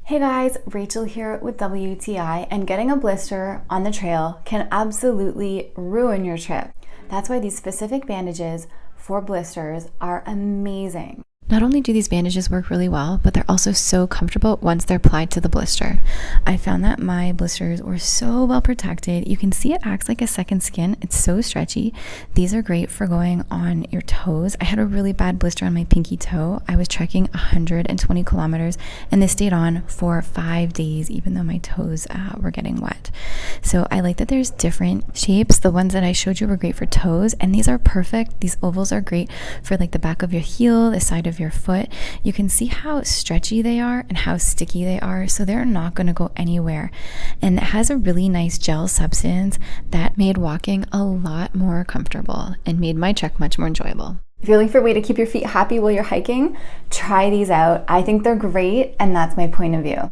Hey guys, Rachel here with WTI, and getting a blister on the trail can absolutely ruin your trip. That's why these specific bandages for blisters are amazing. Not only do these bandages work really well, but they're also so comfortable once they're applied to the blister. I found that my blisters were so well protected. You can see it acts like a second skin. It's so stretchy. These are great for going on your toes. I had a really bad blister on my pinky toe. I was trekking 120 kilometers and this stayed on for 5 days, even though my toes were getting wet. So I like that there's different shapes. The ones that I showed you were great for toes, and these are perfect. These ovals are great for like the back of your heel, the side of your foot. You can see how stretchy they are and how sticky they are, so they're not going to go anywhere. And it has a really nice gel substance that made walking a lot more comfortable and made my trek much more enjoyable. If you're looking for a way to keep your feet happy while you're hiking, try these out. I think they're great, and that's my point of view.